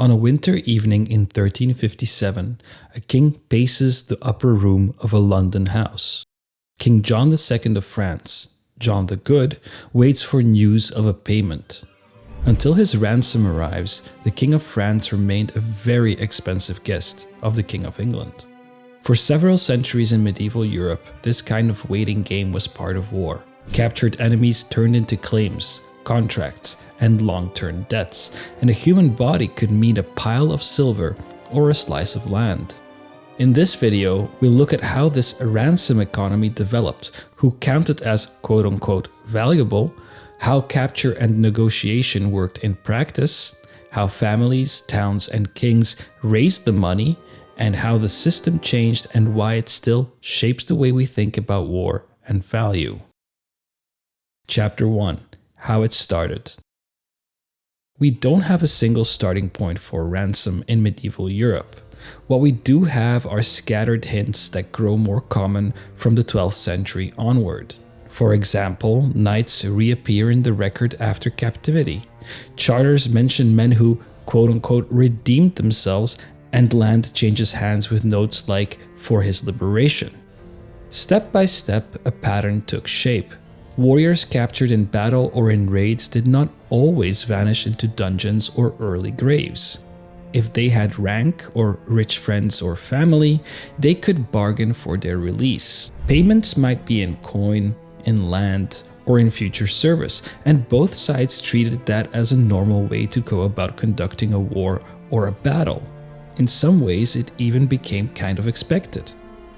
On a winter evening in 1357, a king paces the upper room of a London house. King John II of France, John the Good, waits for news of a payment. Until his ransom arrives, the King of France remained a very expensive guest of the King of England. For several centuries in medieval Europe, this kind of waiting game was part of war. Captured enemies turned into claims, contracts, and long-term debts, and a human body could mean a pile of silver or a slice of land. In this video, we'll look at how this ransom economy developed, who counted as quote-unquote valuable, how capture and negotiation worked in practice, how families, towns, and kings raised the money, and how the system changed and why it still shapes the way we think about war and value. Chapter 1. How it started. We don't have a single starting point for ransom in medieval Europe. What we do have are scattered hints that grow more common from the 12th century onward. For example, knights reappear in the record after captivity. Charters mention men who, quote-unquote, redeemed themselves, and land changes hands with notes like, "for his liberation." Step by step, a pattern took shape. Warriors captured in battle or in raids did not always vanish into dungeons or early graves. If they had rank or rich friends or family, they could bargain for their release. Payments might be in coin, in land, or in future service, and both sides treated that as a normal way to go about conducting a war or a battle. In some ways, it even became kind of expected.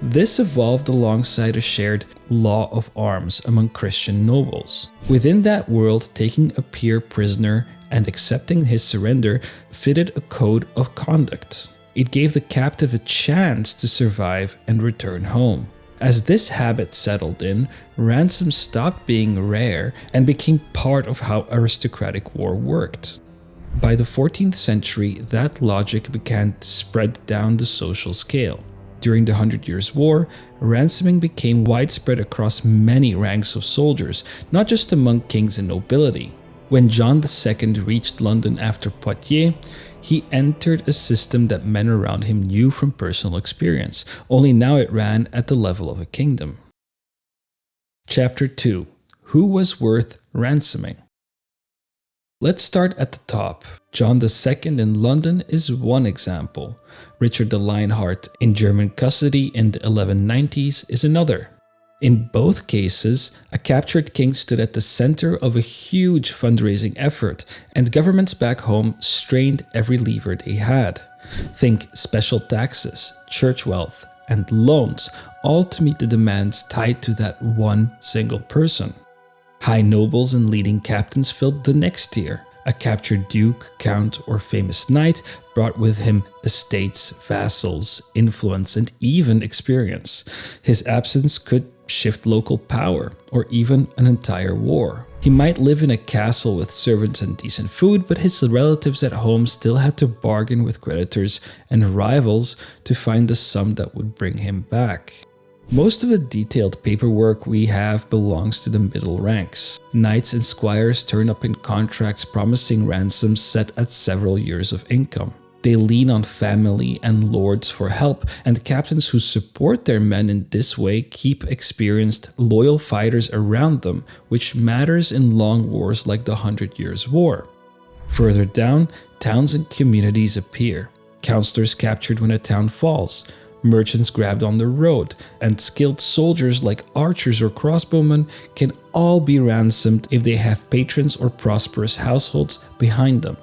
This evolved alongside a shared law of arms among Christian nobles. Within that world, taking a peer prisoner and accepting his surrender fitted a code of conduct. It gave the captive a chance to survive and return home. As this habit settled in, ransom stopped being rare and became part of how aristocratic war worked. By the 14th century, that logic began to spread down the social scale. During the Hundred Years' War, ransoming became widespread across many ranks of soldiers, not just among kings and nobility. When John II reached London after Poitiers, he entered a system that men around him knew from personal experience, only now it ran at the level of a kingdom. Chapter 2. Who was worth ransoming? Let's start at the top. John II in London is one example. Richard the Lionheart in German custody in the 1190s is another. In both cases, a captured king stood at the center of a huge fundraising effort, and governments back home strained every lever they had. Think special taxes, church wealth, and loans, all to meet the demands tied to that one single person. High nobles and leading captains filled the next tier. A captured duke, count, or famous knight brought with him estates, vassals, influence, and even experience. His absence could shift local power, or even an entire war. He might live in a castle with servants and decent food, but his relatives at home still had to bargain with creditors and rivals to find the sum that would bring him back. Most of the detailed paperwork we have belongs to the middle ranks. Knights and squires turn up in contracts promising ransoms set at several years of income. They lean on family and lords for help, and captains who support their men in this way keep experienced, loyal fighters around them, which matters in long wars like the 100 Years' War. Further down, towns and communities appear. Counselors captured when a town falls, merchants grabbed on the road, and skilled soldiers like archers or crossbowmen can all be ransomed if they have patrons or prosperous households behind them.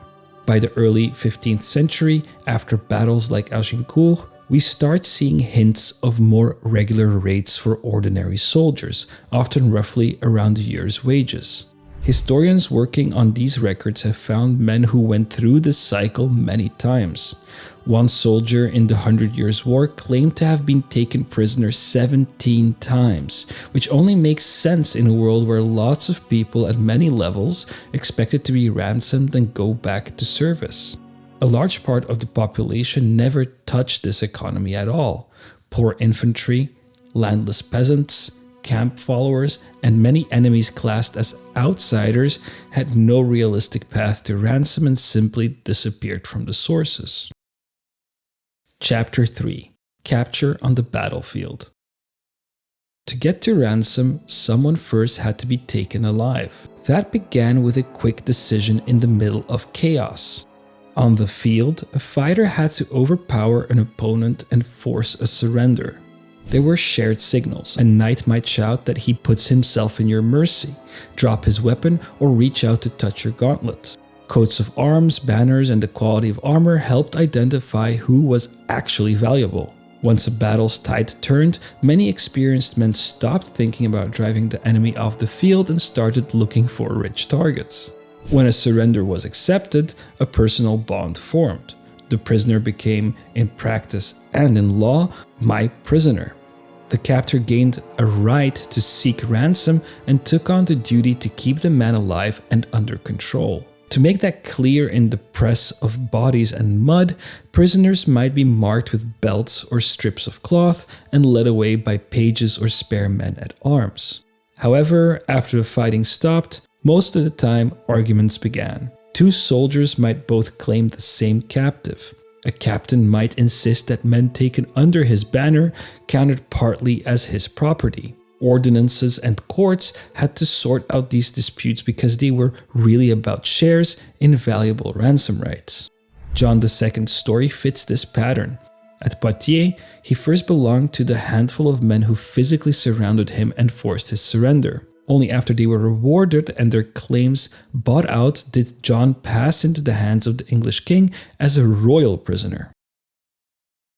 By the early 15th century, after battles like Agincourt, we start seeing hints of more regular rates for ordinary soldiers, often roughly around a year's wages. Historians working on these records have found men who went through this cycle many times. One soldier in the 100 Years' War claimed to have been taken prisoner 17 times, which only makes sense in a world where lots of people at many levels expected to be ransomed and go back to service. A large part of the population never touched this economy at all. Poor infantry, landless peasants, camp followers, and many enemies classed as outsiders had no realistic path to ransom and simply disappeared from the sources. Chapter 3. Capture on the battlefield. To get to ransom, someone first had to be taken alive. That began with a quick decision in the middle of chaos. On the field, a fighter had to overpower an opponent and force a surrender. There were shared signals. A knight might shout that he puts himself in your mercy, drop his weapon, or reach out to touch your gauntlet. Coats of arms, banners, and the quality of armor helped identify who was actually valuable. Once a battle's tide turned, many experienced men stopped thinking about driving the enemy off the field and started looking for rich targets. When a surrender was accepted, a personal bond formed. The prisoner became, in practice and in law, my prisoner. The captor gained a right to seek ransom and took on the duty to keep the man alive and under control. To make that clear in the press of bodies and mud, prisoners might be marked with belts or strips of cloth and led away by pages or spare men at arms. However, after the fighting stopped, most of the time arguments began. Two soldiers might both claim the same captive. A captain might insist that men taken under his banner counted partly as his property. Ordinances and courts had to sort out these disputes because they were really about shares in valuable ransom rights. John II's story fits this pattern. At Poitiers, he first belonged to the handful of men who physically surrounded him and forced his surrender. Only after they were rewarded and their claims bought out did John pass into the hands of the English king as a royal prisoner.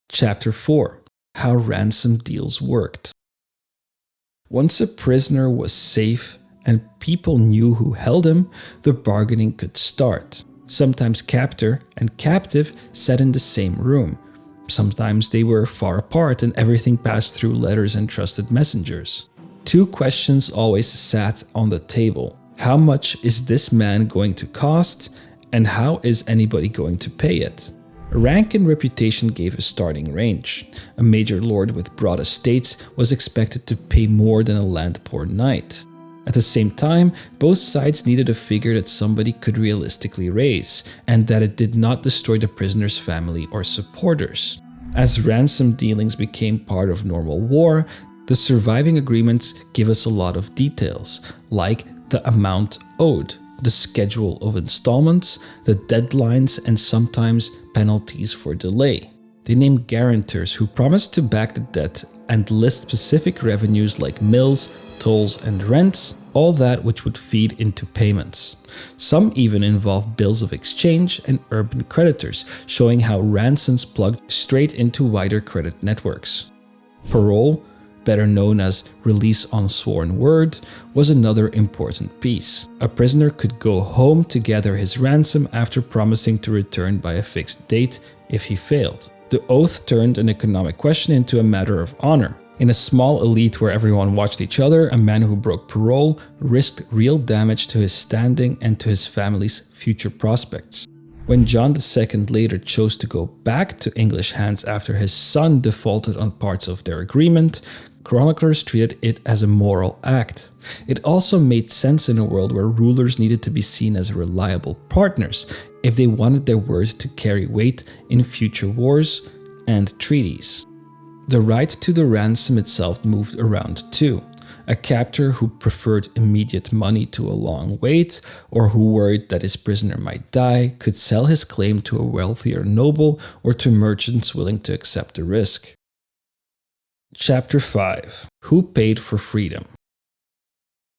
Chapter 4. How ransom deals worked. Once a prisoner was safe and people knew who held him, the bargaining could start. Sometimes captor and captive sat in the same room. Sometimes they were far apart and everything passed through letters and trusted messengers. Two questions always sat on the table. How much is this man going to cost, and how is anybody going to pay it? Rank and reputation gave a starting range. A major lord with broad estates was expected to pay more than a land-poor knight. At the same time, both sides needed a figure that somebody could realistically raise, and that it did not destroy the prisoner's family or supporters. As ransom dealings became part of normal war, the surviving agreements give us a lot of details, like the amount owed, the schedule of installments, the deadlines, and sometimes penalties for delay. They name guarantors who promise to back the debt and list specific revenues like mills, tolls, and rents, all that which would feed into payments. Some even involve bills of exchange and urban creditors, showing how ransoms plugged straight into wider credit networks. Parole, better known as release on sworn word, was another important piece. A prisoner could go home to gather his ransom after promising to return by a fixed date if he failed. The oath turned an economic question into a matter of honor. In a small elite where everyone watched each other, a man who broke parole risked real damage to his standing and to his family's future prospects. When John II later chose to go back to English hands after his son defaulted on parts of their agreement, chroniclers treated it as a moral act. It also made sense in a world where rulers needed to be seen as reliable partners if they wanted their word to carry weight in future wars and treaties. The right to the ransom itself moved around too. A captor who preferred immediate money to a long wait, or who worried that his prisoner might die, could sell his claim to a wealthier noble or to merchants willing to accept the risk. Chapter 5. Who paid for freedom?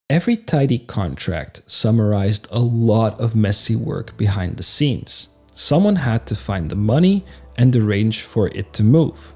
Every tidy contract summarized a lot of messy work behind the scenes. Someone had to find the money and arrange for it to move.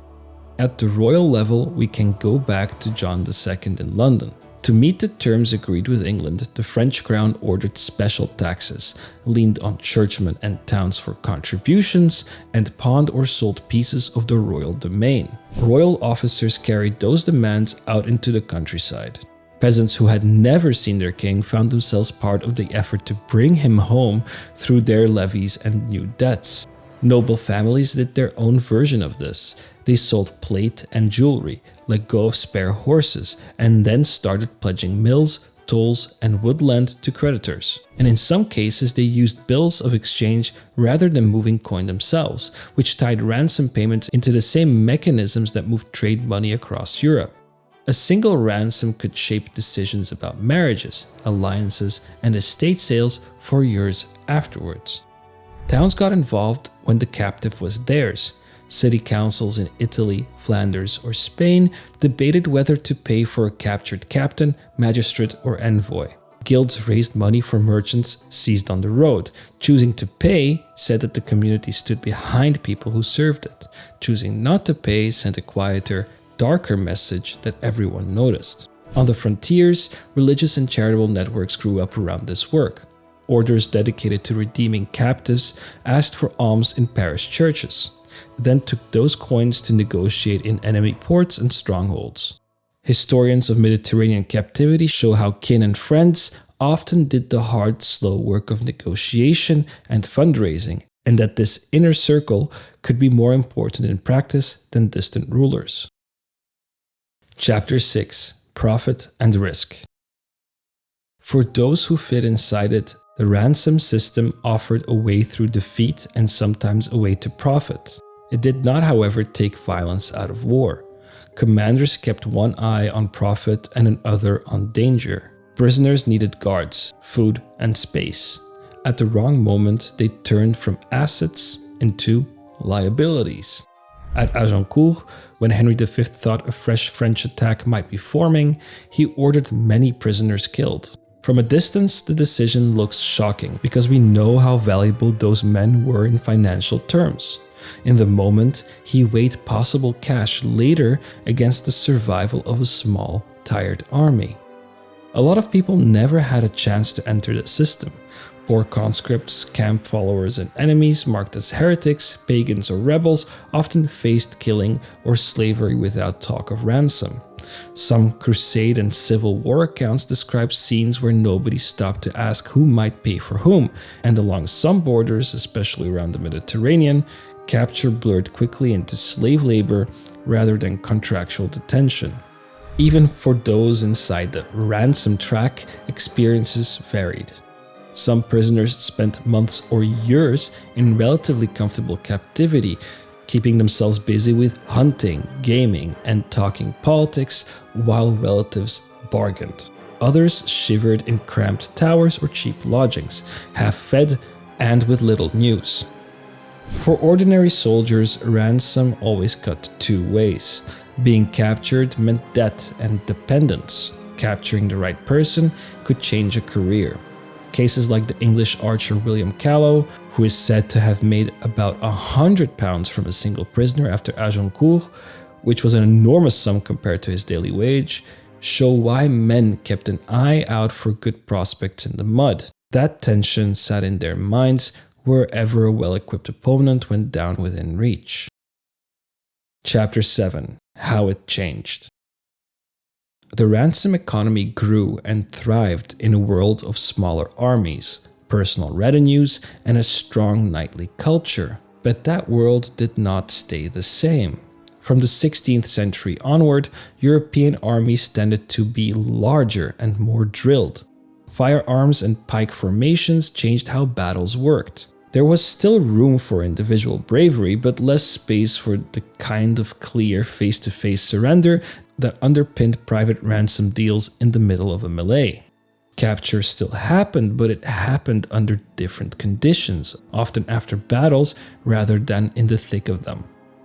At the royal level, we can go back to John II in London. To meet the terms agreed with England, the French crown ordered special taxes, leaned on churchmen and towns for contributions, and pawned or sold pieces of the royal domain. Royal officers carried those demands out into the countryside. Peasants who had never seen their king found themselves part of the effort to bring him home through their levies and new debts. Noble families did their own version of this. They sold plate and jewelry, let go of spare horses, and then started pledging mills, tolls, and woodland to creditors. And in some cases, they used bills of exchange rather than moving coin themselves, which tied ransom payments into the same mechanisms that moved trade money across Europe. A single ransom could shape decisions about marriages, alliances, and estate sales for years afterwards. Towns got involved when the captive was theirs. City councils in Italy, Flanders, or Spain debated whether to pay for a captured captain, magistrate, or envoy. Guilds raised money for merchants seized on the road. Choosing to pay said that the community stood behind people who served it. Choosing not to pay sent a quieter, darker message that everyone noticed. On the frontiers, religious and charitable networks grew up around this work. Orders dedicated to redeeming captives asked for alms in parish churches, then took those coins to negotiate in enemy ports and strongholds. Historians of Mediterranean captivity show how kin and friends often did the hard, slow work of negotiation and fundraising, and that this inner circle could be more important in practice than distant rulers. Chapter 6: Profit and Risk. For those who fit inside it, the ransom system offered a way through defeat and sometimes a way to profit. It did not, however, take violence out of war. Commanders kept one eye on profit and another on danger. Prisoners needed guards, food, and space. At the wrong moment, they turned from assets into liabilities. At Agincourt, when Henry V thought a fresh French attack might be forming, he ordered many prisoners killed. From a distance, the decision looks shocking because we know how valuable those men were in financial terms. In the moment, he weighed possible cash later against the survival of a small, tired army. A lot of people never had a chance to enter the system. Poor conscripts, camp followers, and enemies marked as heretics, pagans, or rebels often faced killing or slavery without talk of ransom. Some crusade and civil war accounts describe scenes where nobody stopped to ask who might pay for whom, and along some borders, especially around the Mediterranean, capture blurred quickly into slave labor rather than contractual detention. Even for those inside the ransom track, experiences varied. Some prisoners spent months or years in relatively comfortable captivity, keeping themselves busy with hunting, gaming, and talking politics while relatives bargained. Others shivered in cramped towers or cheap lodgings, half-fed and with little news. For ordinary soldiers, ransom always cut two ways. Being captured meant debt and dependence. Capturing the right person could change a career. Cases like the English archer William Callow, who is said to have made about £100 from a single prisoner after Agincourt, which was an enormous sum compared to his daily wage, show why men kept an eye out for good prospects in the mud. That tension sat in their minds wherever a well-equipped opponent went down within reach. Chapter 7: How it changed. The ransom economy grew and thrived in a world of smaller armies, personal retinues, and a strong knightly culture. But that world did not stay the same. From the 16th century onward, European armies tended to be larger and more drilled. Firearms and pike formations changed how battles worked. There was still room for individual bravery, but less space for the kind of clear face-to-face surrender that underpinned private ransom deals in the middle of a melee. Capture still happened, but it happened under different conditions, often after battles rather than in the thick of them.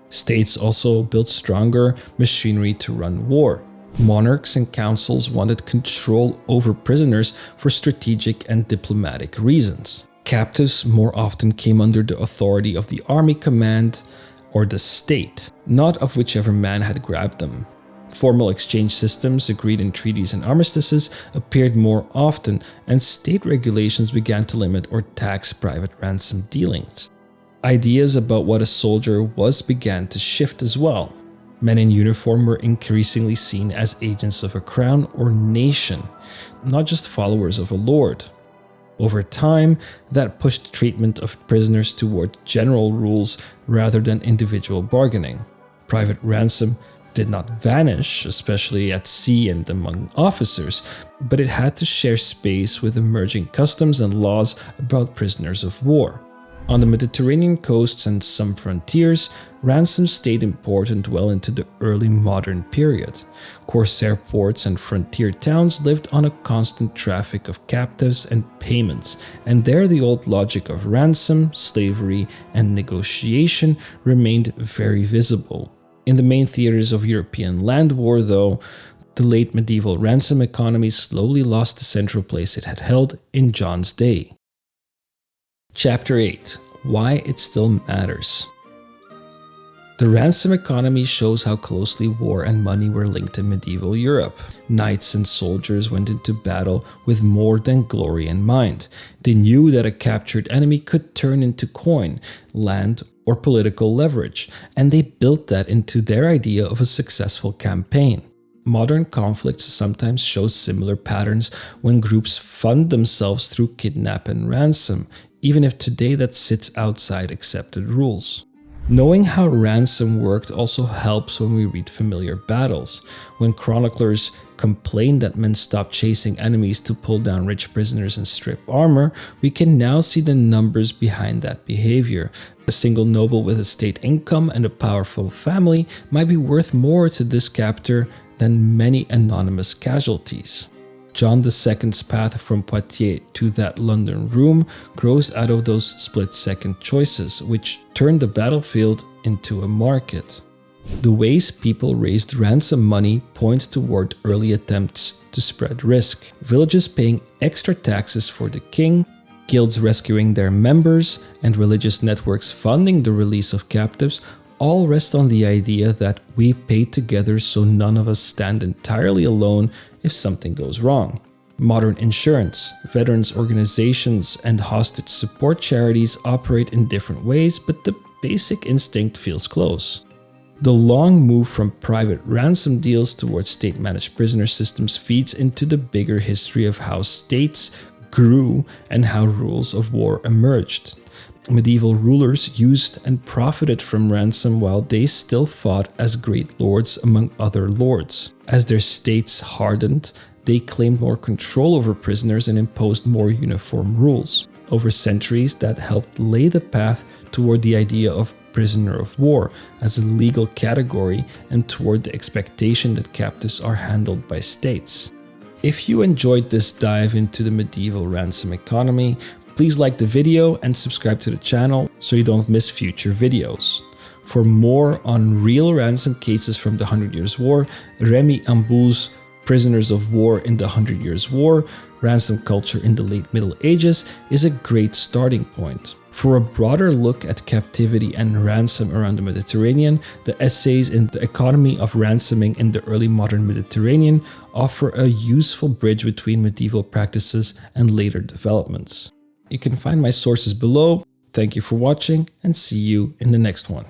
States also built stronger machinery to run war. Monarchs and councils wanted control over prisoners for strategic and diplomatic reasons. Captives more often came under the authority of the army command or the state, not of whichever man had grabbed them. Formal exchange systems agreed in treaties and armistices appeared more often, and state regulations began to limit or tax private ransom dealings. Ideas about what a soldier was began to shift as well. Men in uniform were increasingly seen as agents of a crown or nation, not just followers of a lord. Over time, that pushed treatment of prisoners toward general rules rather than individual bargaining. Private ransom did not vanish, especially at sea and among officers, but it had to share space with emerging customs and laws about prisoners of war. On the Mediterranean coasts and some frontiers, ransom stayed important well into the early modern period. Corsair ports and frontier towns lived on a constant traffic of captives and payments, and there the old logic of ransom, slavery, and negotiation remained very visible. In the main theaters of European land war, though, the late medieval ransom economy slowly lost the central place it had held in John's day. Chapter 8. Why it still matters. The ransom economy shows how closely war and money were linked in medieval Europe. Knights and soldiers went into battle with more than glory in mind. They knew that a captured enemy could turn into coin, land, or political leverage, and they built that into their idea of a successful campaign. Modern conflicts sometimes show similar patterns when groups fund themselves through kidnap and ransom, even if today that sits outside accepted rules. Knowing how ransom worked also helps when we read familiar battles. When chroniclers complained that men stopped chasing enemies to pull down rich prisoners and strip armor, we can now see the numbers behind that behavior. A single noble with a state income and a powerful family might be worth more to this captor than many anonymous casualties. John II's path from Poitiers to that London room grows out of those split-second choices, which turned the battlefield into a market. The ways people raised ransom money point toward early attempts to spread risk. Villages paying extra taxes for the king, guilds rescuing their members, and religious networks funding the release of captives all rest on the idea that we pay together so none of us stand entirely alone if something goes wrong. Modern insurance, veterans organizations, and hostage support charities operate in different ways, but the basic instinct feels close. The long move from private ransom deals towards state-managed prisoner systems feeds into the bigger history of how states grew and how rules of war emerged. Medieval rulers used and profited from ransom while they still fought as great lords among other lords. As their states hardened, they claimed more control over prisoners and imposed more uniform rules. Over centuries, that helped lay the path toward the idea of prisoner of war as a legal category and toward the expectation that captives are handled by states. If you enjoyed this dive into the medieval ransom economy, please like the video and subscribe to the channel so you don't miss future videos. For more on real ransom cases from the 100 Years' War, Remy Amboul's Prisoners of War in the 100 Years' War, Ransom Culture in the Late Middle Ages is a great starting point. For a broader look at captivity and ransom around the Mediterranean, the essays in The Economy of Ransoming in the Early Modern Mediterranean offer a useful bridge between medieval practices and later developments. You can find my sources below. Thank you for watching and see you in the next one.